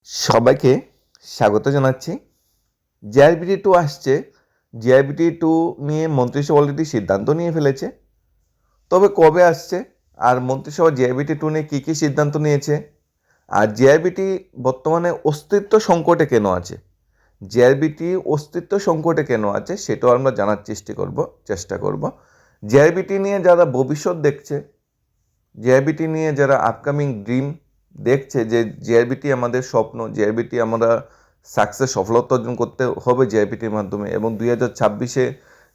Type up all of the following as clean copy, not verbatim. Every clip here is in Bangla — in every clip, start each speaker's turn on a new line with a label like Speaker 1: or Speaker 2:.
Speaker 1: সবাইকে স্বাগত জানাচ্ছি। জেআরবিটি টু আসছে। জেআরবিটি টু নিয়ে মন্ত্রিসভা অলরেডি সিদ্ধান্ত নিয়ে ফেলেছে। তবে কবে আসছে আর মন্ত্রিসভা জেআরবিটি টু নিয়ে কী কী সিদ্ধান্ত নিয়েছে আর জেআরবিটি বর্তমানে অস্তিত্ব সংকটে কেন আছে, জেআরবিটি অস্তিত্ব সংকটে কেন আছে সেটাও আমরা জানার চেষ্টা করব। জেআরবিটি নিয়ে যারা ভবিষ্যৎ দেখছে, জেআরবিটি নিয়ে যারা আপকামিং ড্রিম দেখছে যে জেআরবিটি আমাদের স্বপ্ন, জেআরবিটি আমরা সফলতা অর্জন করতে হবে জেআরবিটির মাধ্যমে, এবং 2026-এ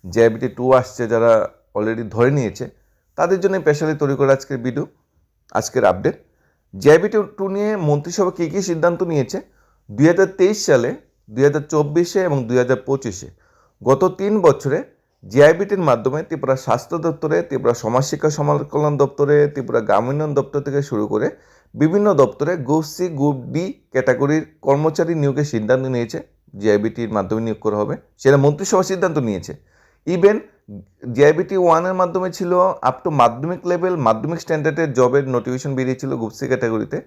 Speaker 1: জেআরবিটি টু আসছে যারা অলরেডি ধরে নিয়েছে, তাদের জন্য স্পেশালি তৈরি করে আজকের আপডেট। জেআরবিটি টু নিয়ে মন্ত্রিসভা কী কী সিদ্ধান্ত নিয়েছে 2023 সালে, 2024-এ এবং 2025-এ, গত 3 বছরে জেআইবিটির মাধ্যমে ত্রিপুরা স্বাস্থ্য দপ্তরে, ত্রিপুরা সমাজশিক্ষা সমাজ কল্যাণ দপ্তরে, ত্রিপুরা গ্রামীণ উন্নয়ন দপ্তর থেকে শুরু করে বিভিন্ন দপ্তরে গ্রুপ সি গ্রুপ ডি ক্যাটাগরির কর্মচারী নিয়োগের সিদ্ধান্ত নিয়েছে। জেআইবিটির মাধ্যমে নিয়োগ করা হবে, সেটা মন্ত্রিসভা সিদ্ধান্ত নিয়েছে। ইভেন জেআইবিটি ওয়ানের মাধ্যমে ছিল আপ টু মাধ্যমিক লেভেল, মাধ্যমিক স্ট্যান্ডার্ডের জবের নোটিফিকেশন বেরিয়েছিল গ্রুপ সি ক্যাটাগরিতে।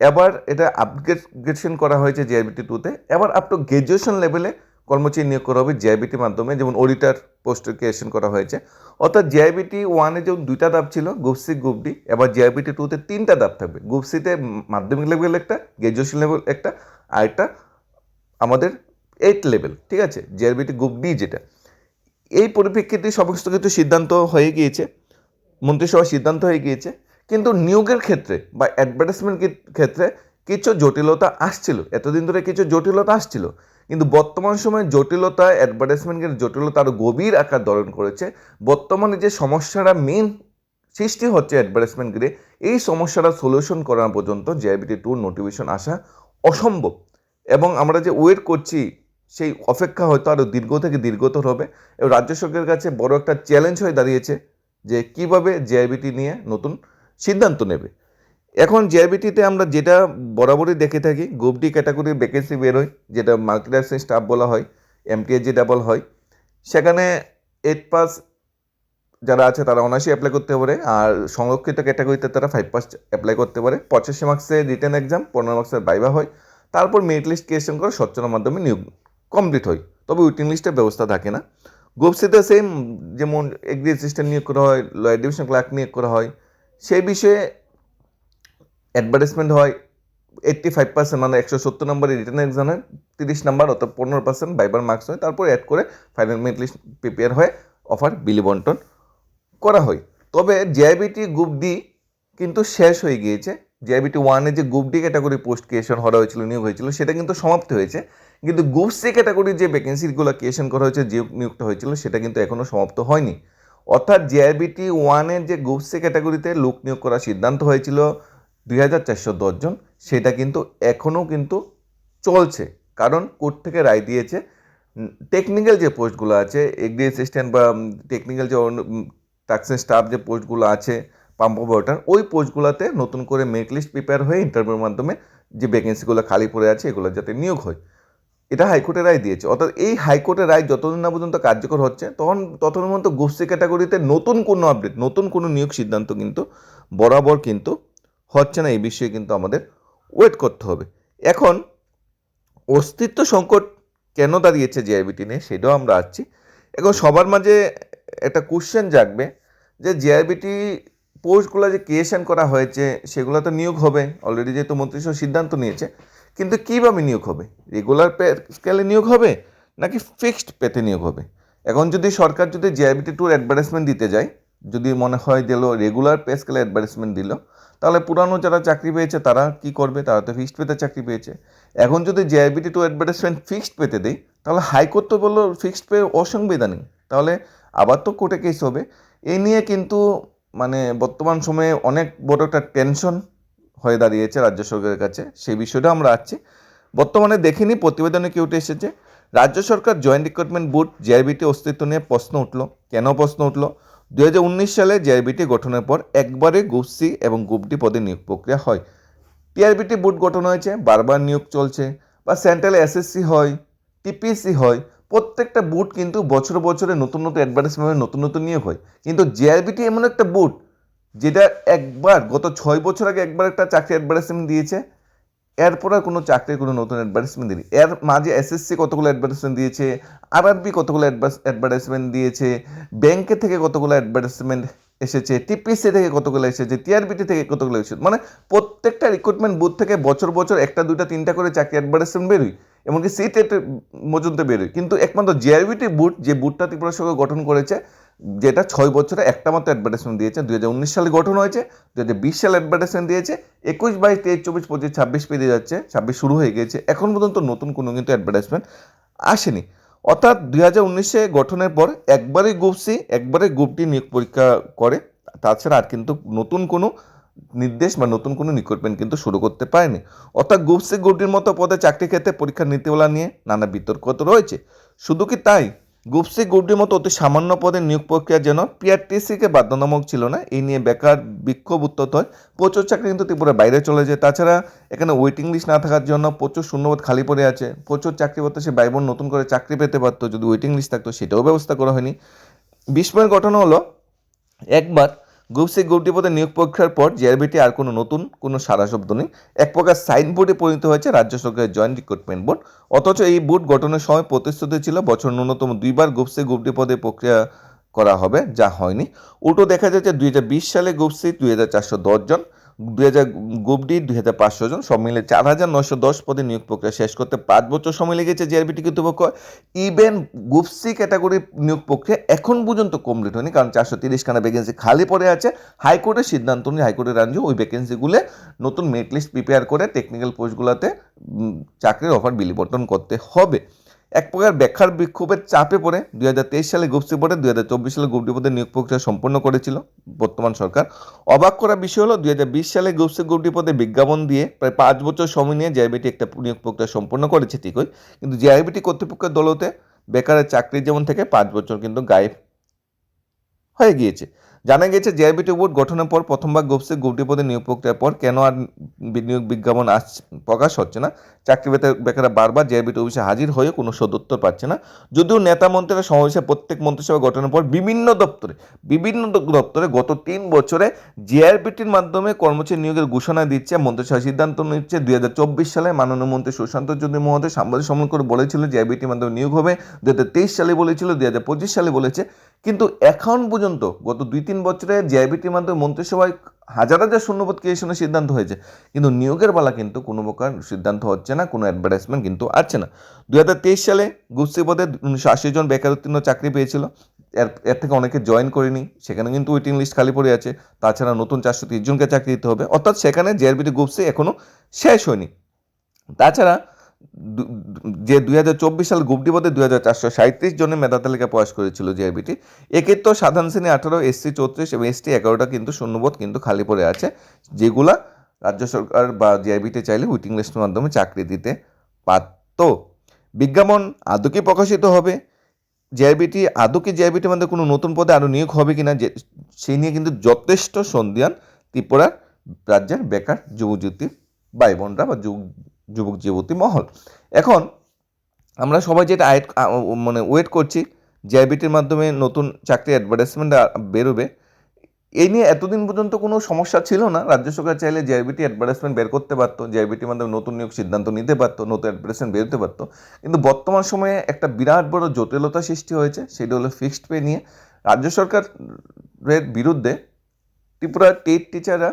Speaker 1: এবার এটা আপগ্রেডেশন করা হয়েছে জেআইবিটি টুতে। এবার আপ টু গ্র্যাজুয়েশন লেভেলে কর্মচারী নিয়োগ করা হবে জেআইবিটির মাধ্যমে, যেমন অডিটার পোস্টের ক্রিয়েশন করা হয়েছে। অর্থাৎ জেআইবিটি ওয়ানে যেমন 2টা ধাপ ছিল, গ্রুপ সি গ্রুপ ডি, এবার জেআইবিটি টুতে 3টা ধাপ থাকবে। গ্রুপ সিতে মাধ্যমিক লেভেল একটা, গ্র্যাজুয়েশন লেভেল একটা, আর একটা আমাদের 8 লেভেল, ঠিক আছে, জেআইবিটি গ্রুপ ডি যেটা। এই পরিপ্রেক্ষিতে সমস্ত কিছু সিদ্ধান্ত হয়ে গিয়েছে, মন্ত্রিসভার সিদ্ধান্ত হয়ে গিয়েছে। কিন্তু নিয়োগের ক্ষেত্রে বা অ্যাডভার্টাইজমেন্ট ক্ষেত্রে কিছু জটিলতা আসছিল, এতদিন ধরে কিছু জটিলতা আসছিল, কিন্তু বর্তমান সময়ে জটিলতা, অ্যাডভার্টাইজমেন্টের জটিলতা আরও গভীর আকার ধারণ করেছে। বর্তমানে যে সমস্যাটা মেন সৃষ্টি হচ্ছে অ্যাডভার্টাইজমেন্ট ঘিরে, এই সমস্যাটা সলিউশন করা পর্যন্ত জেআইবিটি টুর নোটিফিকেশন আসা অসম্ভব। এবং আমরা যে ওয়েট করছি, সেই অপেক্ষা হয়তো আরও দীর্ঘ থেকে দীর্ঘতর হবে। এবং রাজ্য সরকারের কাছে বড় একটা চ্যালেঞ্জ হয়ে দাঁড়িয়েছে যে কীভাবে জেআইবিটি নিয়ে নতুন সিদ্ধান্ত নেবে। এখন জেআইবিটিতে আমরা যেটা বরাবরই দেখে থাকি, গ্রুপ ডি ক্যাটাগরির ভ্যাকেন্সি বেরোয়, যেটা মাল্টিটাস্কিং স্টাফ বলা হয়, এমটিএস যেটা বলা হয়, সেখানে 8 পাস যারা আছে তারা অনায়াসই অ্যাপ্লাই করতে পারে, আর সংরক্ষিত ক্যাটাগরিতে তারা 5 পাস অ্যাপ্লাই করতে পারে। 85 মার্কসের রিটেন এক্সাম, 15 মার্কসের ভাইভা হয়, তারপর মেরিট লিস্ট ক্রিয়েশন করে স্বচ্ছতার মাধ্যমে নিয়োগ কমপ্লিট হয়। তবে ওয়েটিং লিস্টের ব্যবস্থা থাকে না। গ্রুপ সিতে সেম, যেমন এগ্রি অ্যাসিস্ট্যান্ট নিয়োগ করা হয়, লয়ার ডিভিশন ক্লার্ক নিয়োগ করা হয়, সেই বিষয়ে অ্যাডভার্টাইজমেন্ট হয় 85%, মানে 170 নম্বরের রিটেন এক্সামে 30 নাম্বার, অর্থাৎ 15% ভাইবার মার্কস হয়, তারপর অ্যাড করে ফাইনাল মেরিট লিস্ট প্রিপেয়ার হয়ে অফার বিলি বন্টন করা হয়। তবে জেআইবিটি গ্রুপ ডি কিন্তু শেষ হয়ে গিয়েছে। জেআইবিটি ওয়ানে যে group D category post creation করা হয়েছিল, নিয়োগ হয়েছিল, সেটা কিন্তু সমাপ্ত হয়েছে। কিন্তু গ্রুপ সি ক্যাটাগরির যে ভ্যাকেন্সিগুলো ক্রিয়েশন করা হয়েছে, যে নিয়োগটা হয়েছিল, সেটা কিন্তু এখনও সমাপ্ত হয়নি। অর্থাৎ জেআইবিটি ওয়ানের যে গ্রুপ সি ক্যাটাগরিতে লোক নিয়োগ করার সিদ্ধান্ত হয়েছিল 2410 জন, সেটা কিন্তু এখনও কিন্তু চলছে। কারণ কোর্ট থেকে রায় দিয়েছে টেকনিক্যাল যে পোস্টগুলো আছে, এগ্রি অ্যাসিস্ট্যান্ট বা টেকনিক্যাল যে ট্যাক্সিং স্টাফ যে পোস্টগুলো আছে, পাম্প অপারেটর, ওই পোস্টগুলোতে নতুন করে মেরিট লিস্ট প্রিপেয়ার হয়ে ইন্টারভিউর মাধ্যমে যে ভ্যাকেন্সিগুলো খালি পড়ে আছে, এগুলো যাতে নিয়োগ হয়, এটা হাইকোর্টের রায় দিয়েছে। অর্থাৎ এই হাইকোর্টের রায় যতদিন না পর্যন্ত কার্যকর হচ্ছে, ততদিন পর্যন্ত গ্রুপ সি ক্যাটাগরিতে নতুন কোনো আপডেট, নতুন কোনো নিয়োগ সিদ্ধান্ত কিন্তু বরাবর কিন্তু হচ্ছে না। এই বিষয়ে কিন্তু আমাদের ওয়েট করতে হবে। এখন অস্তিত্ব সংকট কেন দাঁড়িয়েছে জেআইবিটি নিয়ে, সেটাও আমরা আসছি। এখন সবার মাঝে একটা কোশ্চেন জাগবে যে জেআইবিটি পোস্টগুলো যে ক্রিয়েশন করা হয়েছে, সেগুলো তো নিয়োগ হবে অলরেডি, যেহেতু মন্ত্রিসভা সিদ্ধান্ত নিয়েছে। কিন্তু কীভাবে নিয়োগ হবে? রেগুলার পে স্কেলে নিয়োগ হবে নাকি ফিক্সড পেতে নিয়োগ হবে? এখন যদি সরকার যদি জেআইবিটি টুর অ্যাডভার্টাইজমেন্ট দিতে যায়, যদি মনে হয় দিল রেগুলার পে স্কেলে অ্যাডভার্টাইজমেন্ট দিল, তাহলে পুরানো যারা চাকরি পেয়েছে তারা কি করবে? তারা তো ফিক্সড পেতে চাকরি পেয়েছে। এখন যদি জেআইবিটি টু অ্যাডভার্টাইজমেন্ট ফিক্সড পেতে দেয়, তাহলে হাইকোর্ট তো বললো ফিক্সড পে অসাংবিধানিক, তাহলে আবার তো কোর্টে কেস হবে। এই নিয়ে কিন্তু মানে বর্তমান সময়ে অনেক বড় একটা টেনশন হয়ে দাঁড়িয়েছে রাজ্য সরকারের কাছে। সেই বিষয়টা আমরা আসছি। বর্তমানে দেখিনি প্রতিবেদনে কি উঠে এসেছে, রাজ্য সরকার জয়েন্ট রিক্রুটমেন্ট বোর্ড জেআইবিটি অস্তিত্ব নিয়ে প্রশ্ন উঠলো। কেন প্রশ্ন উঠলো? 2019 সালে জেআইবিটি গঠনের পর একবারে গ্রুপ সি এবং গ্রুপ ডি পদে নিয়োগ প্রক্রিয়া হয়। টিআরবিটি বোর্ড গঠন হয়েছে, বারবার নিয়োগ চলছে, বা সেন্ট্রাল এসএসসি হয়, টিপিসি হয়, প্রত্যেকটা বোর্ড কিন্তু বছরে বছরে নতুন নতুন অ্যাডভার্টাইজমেন্ট, নতুন নতুন নিয়োগ হয়। কিন্তু জেআরবিটি এমন একটা বোর্ড যেটা একবার গত 6 বছর আগে একবার একটা চাকরি অ্যাডভার্টাইজমেন্ট দিয়েছে, এরপর আর কোনো চাকরির কোনো নতুন অ্যাডভার্টাইজমেন্ট দিই। এর মাঝে এসএসসি কতগুলো অ্যাডভার্টাইজমেন্ট দিয়েছে, আরআরবি কতগুলো অ্যাডভার্টাইজমেন্ট দিয়েছে, ব্যাংকে থেকে কতগুলো অ্যাডভার্টাইজমেন্ট এসেছে, টিপিসি থেকে কতগুলো এসেছে, টিআরবিটি থেকে কতগুলো এসেছে, মানে প্রত্যেকটা রিক্রুটমেন্ট বুথ থেকে বছর বছর একটা দুইটা তিনটা করে চাকরি অ্যাডভার্টাইজমেন্ট বেরোয়, এমনকি সিটেট পর্যন্ত বেরোয়। কিন্তু একমাত্র জেআরবিটি বুথ, যে বুথটা ত্রিপুরা সরকার গঠন করেছে, যেটা 6 বছরে একটা মাত্র অ্যাডভার্টাইজমেন্ট দিয়েছে, 2019 সালে গঠন হয়েছে, 2020 সালে অ্যাডভার্টাইজমেন্ট দিয়েছে, 21, 22, 23, 24, 25, 26 পেরিয়ে যাচ্ছে, 26 শুরু হয়ে গেছে, এখন পর্যন্ত নতুন কোনো কিন্তু অ্যাডভার্টাইজমেন্ট আসেনি। অর্থাৎ 2019-এ গঠনের পর একবারে গ্রুপ সি, একবারে গ্রুপ ডি নিয়োগ পরীক্ষা করে, তাছাড়া আর কিন্তু নতুন কোনো নির্দেশ বা নতুন কোনো রিক্রুটমেন্ট কিন্তু শুরু করতে পারেনি। অর্থাৎ গ্রুপ সি গ্রুপ ডির মতো পদে চাকরি ক্ষেত্রে পরীক্ষার নীতিমালা নিয়ে নানা বিতর্ক তো রয়েছে। শুধু কি তাই, গ্রুপ সি গ্রুপ ডির মতো অতি সামান্য পদে নিয়োগ প্রক্রিয়া যেন পিআরটিসিকে বাধ্যতামূলক ছিল না, এই নিয়ে বেকার বিক্ষোভ উত্তপ্ত হয়। প্রচুর চাকরি কিন্তু ত্রিপুরার বাইরে চলে যায়। তাছাড়া এখানে ওয়েটিং লিস্ট না থাকার জন্য প্রচুর শূন্যপদ খালি পড়ে আছে। প্রচুর চাকরি করতে সে ভাই বোন নতুন করে চাকরি পেতে পারতো যদি ওয়েটিং লিস্ট থাকতো, সেটাও ব্যবস্থা করা হয়নি। বিস্ময়ের ঘটনা হলো, একবার গ্রুপ সি গ্রুপ ডি পদে নিয়োগ পরীক্ষার পর জেআরবিটি আর নতুন কোনো সারা শব্দ নেই, এক প্রকার সাইনবোর্ডে পরিণত হয়েছে রাজ্য সরকারের জয়েন্ট রিক্রুটমেন্ট বোর্ড। অথচ এই বোর্ড গঠনের সময় প্রতিশ্রুতি ছিল বছর ন্যূনতম 2বার গ্রুপ সি গ্রুপ ডি পদে প্রক্রিয়া করা হবে, যা হয়নি। উল্টো দেখা যাচ্ছে 2020 সালে গ্রুপ সি 2410 জন, 2000 গ্রুপ ডি 2500 জন, সব মিলে 4910 পদে নিয়োগ প্রক্রিয়া শেষ করতে 5 বছর সময় লেগেছে জেআরবিটি কর্তৃপক্ষ। ইভেন গ্রুপ সি ক্যাটাগরি নিয়োগ প্রক্রিয়া এখন পর্যন্ত কমপ্লিট হয়নি, কারণ 430খানা ভ্যাকেন্সি খালি পড়ে আছে। হাইকোর্টের সিদ্ধান্ত নিয়ে, হাইকোর্টের রাজ্য ওই ভ্যাকেন্সিগুলো নতুন মেরিট লিস্ট প্রিপেয়ার করে টেকনিক্যাল পোস্টগুলোতে চাকরির অফার বিলিবর্তন করতে হবে। এক প্রকার ব্যাখ্যার বিক্ষোভের চাপে পড়ে 2023 সালে গ্রুপ সি পদে 2024 সালে গ্রুপ ডি পদে নিয়োগ প্রক্রিয়া সম্পন্ন করেছিল বর্তমান সরকার। অবাক করার বিষয় হলো 2020 সালে গ্রুপ সি গ্রুপ ডি পদে বিজ্ঞাপন দিয়ে প্রায় 5 বছর সময় নিয়ে জেআইবিটি একটা নিয়োগ প্রক্রিয়া সম্পন্ন করেছে ঠিকই, কিন্তু জেআইবিটি কর্তৃপক্ষের দলতে বেকারের চাকরি যেমন থেকে 5 বছর কিন্তু গায়েব হয়ে গিয়েছে। জানা গেছে জেআইবিটি বোর্ড গঠনের পর প্রথমবার গ্রুপ সি গ্রুপ ডি পদে নিয়োগ প্রক্রিয়ার পর কেন আর নিয়োগ বিজ্ঞাপন প্রকাশ হচ্ছে না, চাকরি বেকাররা বারবার জেআইবিটি অফিসে হাজির হয়ে কোনো সদুত্তর পাচ্ছে না। যদিও নেতা মন্ত্রীরা সমাবেশে প্রত্যেক মন্ত্রিসভা গঠনের পর বিভিন্ন দপ্তরে গত 3 বছরে জেআরবিটির মাধ্যমে কর্মচারী নিয়োগের ঘোষণা দিচ্ছে, মন্ত্রিসভা সিদ্ধান্ত নিচ্ছে। 2024 সালে মাননীয় মন্ত্রী সুশান্ত চৌধুরী মহোদয় সাংবাদিক সম্মেলন করে বলেছিল জেআরবিটির মাধ্যমে নিয়োগ হবে, 2023 সালে বলেছিল, 2025 সালে বলেছে, কিন্তু এখন পর্যন্ত গত 2-3 বছরে জেআইবিটির মাধ্যমে মন্ত্রিসভায় হাজার হাজার শূন্যপদ ক্রিয়েশনের সিদ্ধান্ত হয়েছে, কিন্তু নিয়োগের বেলা কিন্তু কোনো প্রকার সিদ্ধান্ত হচ্ছে না, কোনো অ্যাডভার্টাইজমেন্ট কিন্তু আসছে না। 2023 সালে গ্রুপ সি পদে 980 জন বেকার উত্তীর্ণ চাকরি পেয়েছিল, এর থেকে অনেকে জয়েন করেনি, সেখানে কিন্তু ওয়েটিং লিস্ট খালি পড়ে আছে। তাছাড়া নতুন 430 জনকে চাকরি দিতে হবে, অর্থাৎ সেখানে জেআরবিটি গ্রুপ সি এখনও শেষ হয়নি। তাছাড়া যে 2024 সাল গ্রুপ ডি পদে 2437 জনের মেধা তালিকা প্রকাশ করেছিল জেআরবিটি, এক্ষেত্রে সাধারণ শ্রেণী 18, এসসি 34 এবং এসটি 11টা কিন্তু শূন্যপদ কিন্তু খালি পড়ে আছে, যেগুলা রাজ্য সরকার বা জেআরবিটি চাইলে ওয়েটিং লিস্টের মাধ্যমে চাকরি দিতে পারত। বিজ্ঞাপন আদৌ কি প্রকাশিত হবে, জেআরবিটির মধ্যে কোনো নতুন পদে আরও নিয়োগ হবে কিনা, সেই নিয়ে কিন্তু যথেষ্ট সন্দিহান ত্রিপুরার রাজ্যের বেকার যুবযুবতী ভাই বোনরা বা যুবক যুবতী মহল। এখন আমরা সবাই যেটা ওয়েট করছি, জেআরবিটির মাধ্যমে নতুন চাকরি অ্যাডভার্টাইজমেন্ট বেরোবে, এই নিয়ে এতদিন পর্যন্ত কোনো সমস্যা ছিল না। রাজ্য সরকার চাইলে জেআরবিটি অ্যাডভার্টাইজমেন্ট বের করতে পারতো, জেআরবিটির মাধ্যমে নতুন নিয়োগ সিদ্ধান্ত নিতে পারতো, নতুন অ্যাডভার্টাইজমেন্ট বেরোতে পারতো। কিন্তু বর্তমান সময়ে একটা বিরাট বড় জটিলতা সৃষ্টি হয়েছে, সেটা হলো ফিক্সড পে নিয়ে। রাজ্য সরকারের বিরুদ্ধে ত্রিপুরার টেট টিচাররা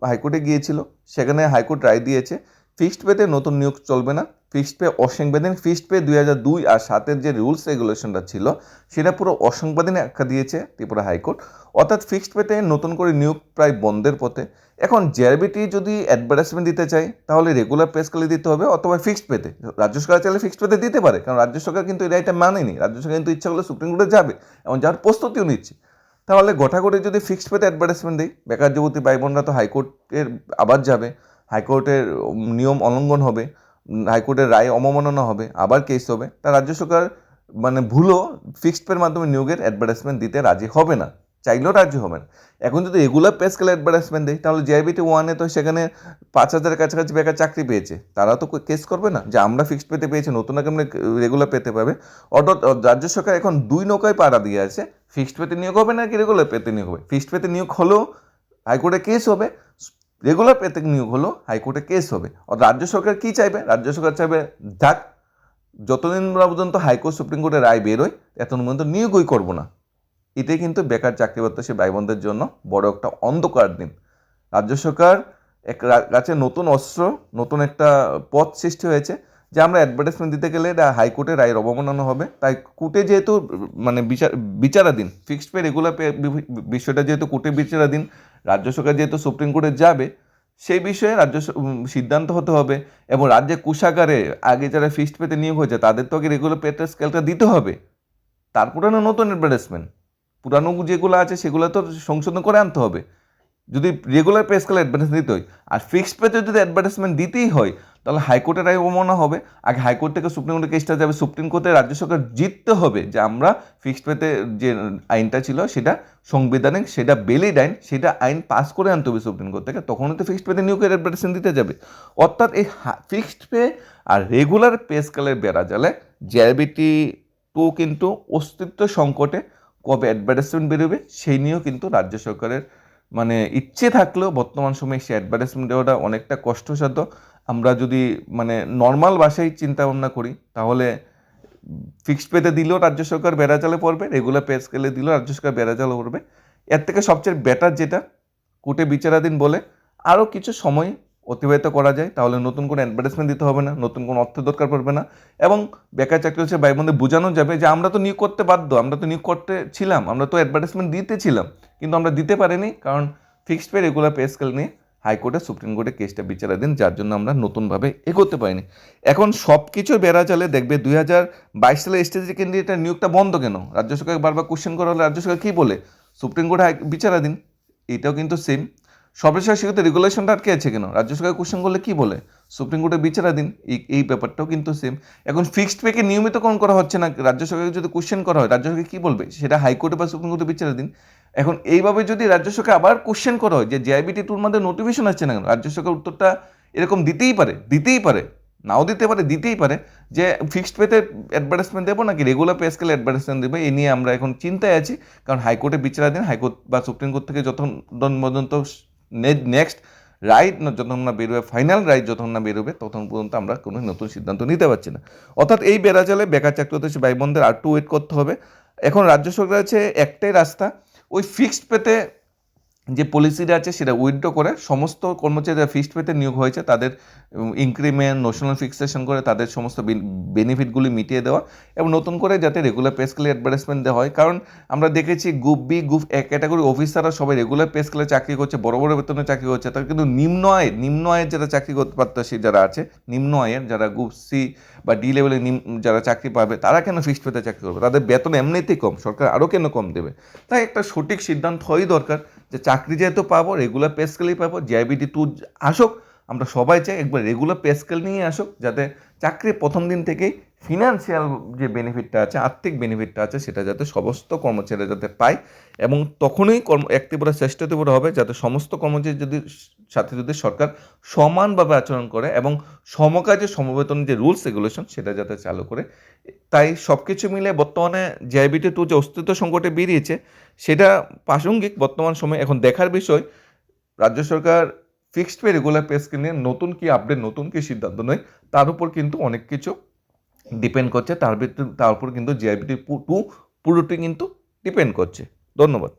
Speaker 1: হাইকোর্টে গিয়েছিল, সেখানে হাইকোর্ট রায় দিয়েছে ফিক্সড পেতে নতুন নিয়োগ চলবে না, ফিক্সড পে অসাংবিধানিক। ফিক্সড পে 2002 আর 7-এর যে রুলস রেগুলেশনটা ছিল সেটা পুরো অসাংবিধানিক আখ্যা দিয়েছে ত্রিপুরা হাইকোর্ট। অর্থাৎ ফিক্সড পেতে নতুন করে নিয়োগ প্রায় বন্ধের পথে। এখন জেআরবিটি যদি অ্যাডভার্টাইজমেন্ট দিতে চায় তাহলে রেগুলার পে স্কেলে দিতে হবে, অথবা ফিক্সড পেতে। রাজ্য সরকার চাইলে ফিক্সড পেতে দিতে পারে, কারণ রাজ্য সরকার কিন্তু এই রায়টা মানেনি। রাজ্য সরকার কিন্তু ইচ্ছা করলে সুপ্রিম কোর্টে যাবে এবং যার প্রস্তুতিও নিচ্ছে। তাহলে গোটাগুটি যদি ফিক্সড পেতে অ্যাডভার্টাইজমেন্ট দিই, বেকার যুবতী ভাই বোনরা তো হাইকোর্টের আবার যাবে, হাইকোর্টের নিয়ম অলঙ্ঘন হবে, হাইকোর্টের রায় অবমাননা হবে, আবার কেস হবে। তা রাজ্য সরকার ভুলও ফিক্সড পের মাধ্যমে নিয়োগের অ্যাডভার্টাইজমেন্ট দিতে রাজি হবে না, চাইলেও রাজি হবে না। এখন যদি রেগুলার পে স্কেলে অ্যাডভার্টাইজমেন্ট দেয়, তাহলে জেআরবিটি 1-এ তো সেখানে 5000-এর কাছাকাছি বেকার চাকরি পেয়েছে, তারা তো কেস করবে না যে আমরা ফিক্সড পেতে পেয়েছি, নতুন কেমন রেগুলার পেতে পাবে। অর্থাৎ রাজ্য সরকার এখন 2 নৌকায় পাড়া দিয়ে আছে, ফিক্সড পেতে নিয়োগ হবে নাকি রেগুলার পেতে নিয়োগ হবে। ফিক্সড পেতে নিয়োগ হলেও হাইকোর্টে কেস হবে, রেগুলার পেতে নিয়োগ হলো হাইকোর্টে কেস হবে। আর রাজ্য সরকার কী চাইবে? রাজ্য সরকার চাইবে থাক, যতদিন পর্যন্ত হাইকোর্ট সুপ্রিম কোর্টের রায় বেরোয় এতদিন পর্যন্ত নিয়োগই করবো না। এটাই কিন্তু বেকার চাকরি প্রত্যাশী ভাই বোনদের জন্য বড় একটা অন্ধকার দিন। রাজ্য সরকার কাছে নতুন অস্ত্র, নতুন একটা পথ সৃষ্টি হয়েছে যে আমরা অ্যাডভার্টাইজমেন্ট দিতে গেলে এটা হাইকোর্টের রায়ের অবমাননা হবে। তাই কোর্টে যেহেতু মানে বিচারাধীন, ফিক্সড পে রেগুলার পে বিষয়টা যেহেতু কোর্টে বিচারাধীন, রাজ্য সরকার যেহেতু সুপ্রিম কোর্টে যাবে, সেই বিষয়ে সিদ্ধান্ত হতে হবে। এবং রাজ্যে কোষাগারে আগে যারা ফিক্সড পেতে নিয়োগ হয়েছে তাদের তো আগে রেগুলার পেতে স্কেলটা দিতে হবে, তারপরে না নতুন অ্যাডভার্টাইজমেন্ট। পুরানো যেগুলো আছে সেগুলো তো সংশোধন করে আনতে হবে। যদি রেগুলার পে স্কেলে অ্যাডভার্টাইজমেন্ট দিতে হয় আর ফিক্সড পেতে যদি অ্যাডভার্টাইজমেন্ট দিতেই হয়, তাহলে হাইকোর্টের রায় অবমাননা হবে। আগে হাইকোর্ট থেকে সুপ্রিম কোর্টে কেসটা যাবে, সুপ্রিম কোর্টে রাজ্য সরকার জিততে হবে যে আমরা ফিক্সড পেতে যে আইনটা ছিল সেটা সাংবিধানিক, সেটা ভ্যালিড আইন, সেটা আইন পাস করে আনতে হবে সুপ্রিম কোর্ট থেকে, তখনই তো ফিক্সড পেতে নিয়োগের অ্যাডভার্টাইজমেন্ট দিতে যাবে। অর্থাৎ এই ফিক্সড পে আর রেগুলার পে স্কেলের বেড়াজালে জেআরবিটি টু কিন্তু অস্তিত্ব সংকটে। কবে অ্যাডভার্টাইজমেন্ট বেরোবে সেই নিয়েও কিন্তু রাজ্য সরকারের মানে ইচ্ছে থাকলেও বর্তমান সময়ে সে অ্যাডভার্টাইজমেন্ট দেওয়াটা অনেকটা কষ্টসাধ্য। আমরা যদি মানে নর্মাল ভাষায় চিন্তা ভাবনা করি তাহলে ফিক্সড পেতে দিলেও রাজ্য সরকার বেড়াজালে পড়বে, রেগুলার পে স্কেলে দিলেও রাজ্য সরকার বেড়াজালে পড়বে। এর থেকে সবচেয়ে বেটার যেটা, কোর্টে বিচারাধীন বলে আরও কিছু সময় অতিবাহিত করা যায়, তাহলে নতুন কোনো অ্যাডভার্টাইজমেন্ট দিতে হবে না, নতুন কোনো অর্থ দরকার পড়বে না। এবং বেকার চাকরি হচ্ছে ভাই বোনদের বোঝানো যাবে যে আমরা তো নিয়োগ করতে বাধ্য, আমরা তো নিয়োগ করতে ছিলাম, আমরা তো অ্যাডভার্টাইজমেন্ট দিতেছিলাম, কিন্তু আমরা দিতে পারিনি কারণ fixed pay regular pay scale নিয়ে হাইকোর্টে সুপ্রিম কোর্টে কেসটা বিচারাধীন, যার জন্য আমরা নতুনভাবে এগোতে পারিনি। এখন সব কিছুর বেড়া চলে দেখবে 2022 সালে স্টেজে ক্যান্ডিডেটের নিয়োগটা বন্ধ কেন? রাজ্য সরকারকে বারবার কোশ্চেন করা হলে রাজ্য সরকার কী বলে? সুপ্রিম কোর্টে বিচারাধীন। এটাও কিন্তু সেম। সর্বশেষ সেক্ষেত্রে রেগুলেশনটা আটকে আছে কেন? রাজ্য সরকার কোশ্চেন করলে কী বলে? সুপ্রিম কোর্টে বিচারাধীন। এই ব্যাপারটাও কিন্তু সেম। এখন ফিক্সড পেকে নিয়মিতকরণ করা হচ্ছে না, রাজ্য সরকারকে যদি কোশ্চেন করা হয় রাজ্য সরকার কী বলবে? সেটা হাইকোর্টে বা সুপ্রিম কোর্টে বিচারাধীন। এখন এইভাবে যদি রাজ্য সরকার আবার কোশ্চেন করা হয় যে জেআইবিটি টুর মধ্যে নোটিফিকেশন আসছে না কেন, রাজ্য সরকার উত্তরটা এরকম দিতেই পারে, নাও দিতেই পারে যে ফিক্সড পেতে অ্যাডভার্টাইজমেন্ট দেবো নাকি রেগুলার পে স্কেলে অ্যাডভার্টাইজমেন্ট দেবে, এই নিয়ে আমরা এখন চিন্তায় আছি। কারণ হাইকোর্টে বিচারাধীন, হাইকোর্ট বা সুপ্রিম কোর্ট থেকে যতক্ষণ পর্যন্ত নেক্সট রাইট যতক্ষণ না বেরোবে, ফাইনাল রাইট যতক্ষণ না বেরোবে, ততক্ষণ পর্যন্ত আমরা কোনো নতুন সিদ্ধান্ত নিতে পারছি না। অর্থাৎ এই বেড়াজালে বেকার চাকরি হতে ভাই বোনদের আর একটু ওয়েট করতে হবে। এখন রাজ্য সরকার আছে একটাই রাস্তা, ওই ফিক্সড পেতে যে পলিসিটা আছে সেটা উইথড্র করে সমস্ত কর্মচারী যারা ফিক্সড পেতে নিয়োগ হয়েছে তাদের ইনক্রিমেন্ট, নোশনাল ফিক্সেশন করে তাদের সমস্ত বেনিফিটগুলি মিটিয়ে দেওয়া এবং নতুন করে যাতে রেগুলার পে স্কেলে অ্যাডভার্টাইজমেন্ট দেওয়া হয়। কারণ আমরা দেখেছি group B, group A category অফিসাররা সবাই রেগুলার পে স্কেলে চাকরি করছে, বড় বড় বেতনে চাকরি করছে, তার কিন্তু নিম্ন আয়ের যারা চাকরি করতে প্রত্যাশী যারা আছে, নিম্ন আয়ের যারা গ্রুপ সি বা ডি লেভেলে যারা চাকরি পাবে, তারা কেন ফিক্সড পেতে চাকরি করবে? তাদের বেতন এমনিতেই কম, সরকার আরও কেন কম দেবে? তাই একটা সঠিক সিদ্ধান্ত হওয়াই দরকার যে চাকরি যেহেতু পাবো রেগুলার পে স্কেলেই পাবো। জেআইবিটি টু আসুক, আমরা সবাই চাই একবার রেগুলার পে স্কেল নিয়ে আসুক, যাতে চাকরির প্রথম দিন থেকেই ফিনান্সিয়াল যে বেনিফিটটা আছে, আর্থিক বেনিফিটটা আছে, সেটা যাতে সমস্ত কর্মচারীরা যাতে পায়। এবং তখনই একটিপুরা শ্রেষ্ঠত্বপুরা হবে যাতে সমস্ত কর্মচারী সাথে যদি সরকার সমানভাবে আচরণ করে এবং সমকাজে সমবেতন যে রুলস রেগুলেশন সেটা যাতে চালু করে। তাই সব কিছু মিলে বর্তমানে জেআইবিটি টু যে অস্তিত্ব সংকটে বেরিয়েছে সেটা প্রাসঙ্গিক বর্তমান সময়ে। এখন দেখার বিষয় রাজ্য সরকার fixed pay regular pay scale নিয়ে নতুন কি আপডেট, নতুন কি সিদ্ধান্ত নেয়, তার উপর কিন্তু অনেক কিছু ডিপেন্ড করছে। তার উপর কিন্তু জেআইবিটি টু পুরোটি কিন্তু ডিপেন্ড করছে। ধন্যবাদ।